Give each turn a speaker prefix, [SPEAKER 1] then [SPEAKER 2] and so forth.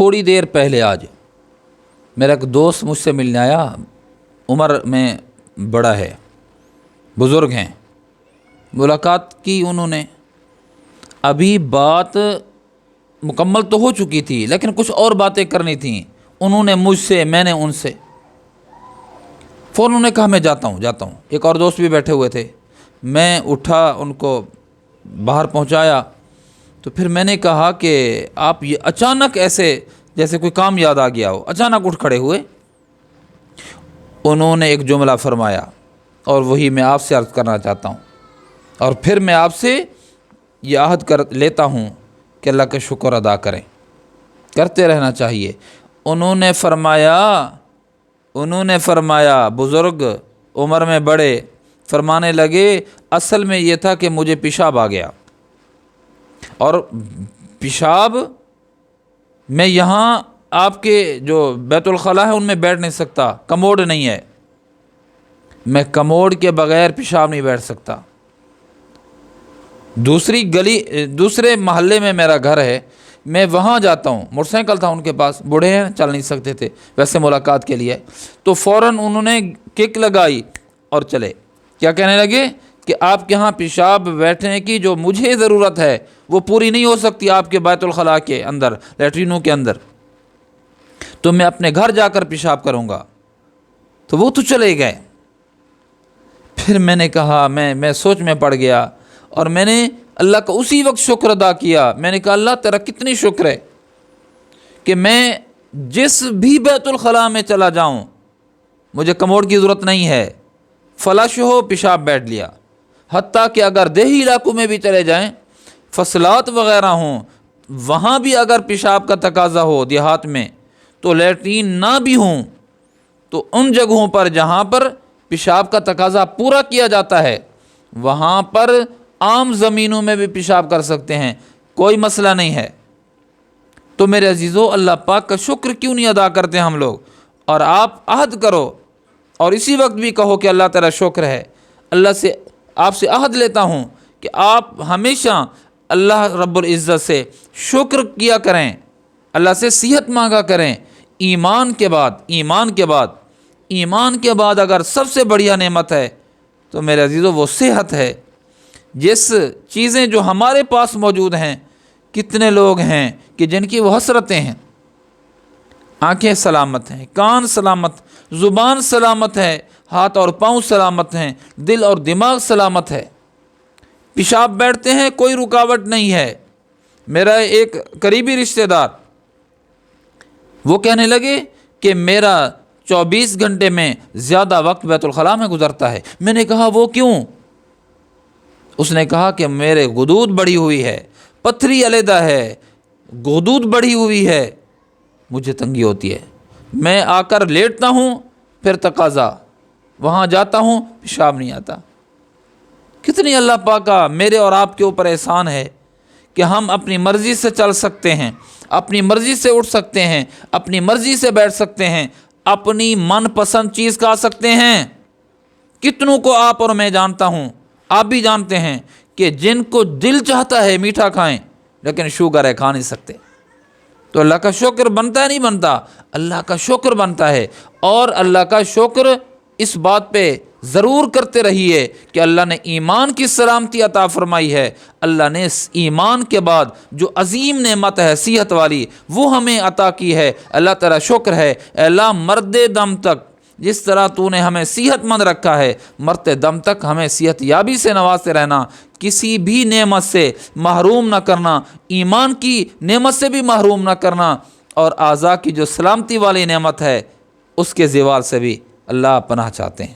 [SPEAKER 1] تھوڑی دیر پہلے آج میرا ایک دوست مجھ سے ملنے آیا، عمر میں بڑا ہے، بزرگ ہیں، ملاقات کی انہوں نے، ابھی بات مکمل تو ہو چکی تھی لیکن کچھ اور باتیں کرنی تھیں، انہوں نے مجھ سے، میں نے ان سے، فوراً انہوں نے کہا میں جاتا ہوں۔ ایک اور دوست بھی بیٹھے ہوئے تھے، میں اٹھا، ان کو باہر پہنچایا، تو پھر میں نے کہا کہ آپ یہ اچانک ایسے جیسے کوئی کام یاد آ گیا ہو، اچانک اٹھ کھڑے ہوئے۔ انہوں نے ایک جملہ فرمایا اور وہی میں آپ سے عرض کرنا چاہتا ہوں، اور پھر میں آپ سے یہ عہد کر لیتا ہوں کہ اللہ کا شکر ادا کرتے رہنا چاہیے۔ انہوں نے فرمایا بزرگ عمر میں بڑے فرمانے لگے، اصل میں یہ تھا کہ مجھے پیشاب آ گیا، اور پیشاب میں یہاں آپ کے جو بیت الخلاء ہے ان میں بیٹھ نہیں سکتا، کموڈ نہیں ہے، میں کموڈ کے بغیر پیشاب نہیں بیٹھ سکتا۔ دوسرے محلے میں میرا گھر ہے، میں وہاں جاتا ہوں، موٹر سائیکل تھا ان کے پاس، بوڑھے ہیں چل نہیں سکتے تھے ویسے ملاقات کے لیے، تو فوراً انہوں نے کک لگائی اور چلے، کیا کہنے لگے کہ آپ کے ہاں پیشاب بیٹھنے کی جو مجھے ضرورت ہے وہ پوری نہیں ہو سکتی آپ کے بیت الخلاء کے اندر، لیٹرینوں کے اندر، تو میں اپنے گھر جا کر پیشاب کروں گا۔ تو وہ تو چلے گئے۔ پھر میں نے کہا، میں سوچ میں پڑ گیا، اور میں نے اللہ کا اسی وقت شکر ادا کیا۔ میں نے کہا اللہ تیرا کتنی شکر ہے کہ میں جس بھی بیت الخلاء میں چلا جاؤں مجھے کموڈ کی ضرورت نہیں ہے، فلش ہو پیشاب بیٹھ لیا، حتیٰ کہ اگر دیہی علاقوں میں بھی چلے جائیں، فصلات وغیرہ ہوں، وہاں بھی اگر پیشاب کا تقاضا ہو دیہات میں، تو لیٹرین نہ بھی ہوں تو ان جگہوں پر جہاں پر پیشاب کا تقاضا پورا کیا جاتا ہے وہاں پر عام زمینوں میں بھی پیشاب کر سکتے ہیں، کوئی مسئلہ نہیں ہے۔ تو میرے عزیزو، اللہ پاک کا شکر کیوں نہیں ادا کرتے ہم لوگ؟ اور آپ عہد کرو اور اسی وقت بھی کہو کہ اللہ تیرا شکر ہے۔ آپ سے عہد لیتا ہوں کہ آپ ہمیشہ اللہ رب العزت سے شکر کیا کریں، اللہ سے صحت مانگا کریں۔ ایمان کے بعد اگر سب سے بڑھیا نعمت ہے تو میرے عزیزو وہ صحت ہے۔ جس چیزیں جو ہمارے پاس موجود ہیں، کتنے لوگ ہیں کہ جن کی وہ حسرتیں ہیں، آنکھیں سلامت ہیں، کان سلامت، زبان سلامت ہے، ہاتھ اور پاؤں سلامت ہیں، دل اور دماغ سلامت ہے، پیشاب بیٹھتے ہیں، کوئی رکاوٹ نہیں ہے۔ میرا ایک قریبی رشتہ دار وہ کہنے لگے کہ میرا 24 گھنٹے میں زیادہ وقت بیت الخلاء میں گزرتا ہے۔ میں نے کہا وہ کیوں؟ اس نے کہا کہ میرے غدود بڑھی ہوئی ہے، پتھری علیحدہ ہے، غدود بڑھی ہوئی ہے، مجھے تنگی ہوتی ہے، میں آ کر لیٹتا ہوں، پھر تقاضا، وہاں جاتا ہوں، پیشاب نہیں آتا۔ کتنی اللہ پاک کا میرے اور آپ کے اوپر احسان ہے کہ ہم اپنی مرضی سے چل سکتے ہیں، اپنی مرضی سے اٹھ سکتے ہیں، اپنی مرضی سے بیٹھ سکتے ہیں، اپنی من پسند چیز کھا سکتے ہیں۔ کتنوں کو آپ اور میں جانتا ہوں، آپ بھی جانتے ہیں کہ جن کو دل چاہتا ہے میٹھا کھائیں لیکن شوگر ہے، کھا نہیں سکتے۔ تو اللہ کا شکر بنتا ہے نہیں بنتا؟ اللہ کا شکر بنتا ہے، اور اللہ کا شکر اس بات پہ ضرور کرتے رہیے کہ اللہ نے ایمان کی سلامتی عطا فرمائی ہے، اللہ نے اس ایمان کے بعد جو عظیم نعمت ہے صحت والی وہ ہمیں عطا کی ہے۔ اللہ تعالیٰ شکر ہے، اے اللہ مرد دم تک جس طرح تو نے ہمیں صحت مند رکھا ہے، مرتے دم تک ہمیں صحت یابی سے نوازتے رہنا، کسی بھی نعمت سے محروم نہ کرنا، ایمان کی نعمت سے بھی محروم نہ کرنا، اور اعضاء کی جو سلامتی والی نعمت ہے اس کے زوال سے بھی اللہ پناہ چاہتے ہیں۔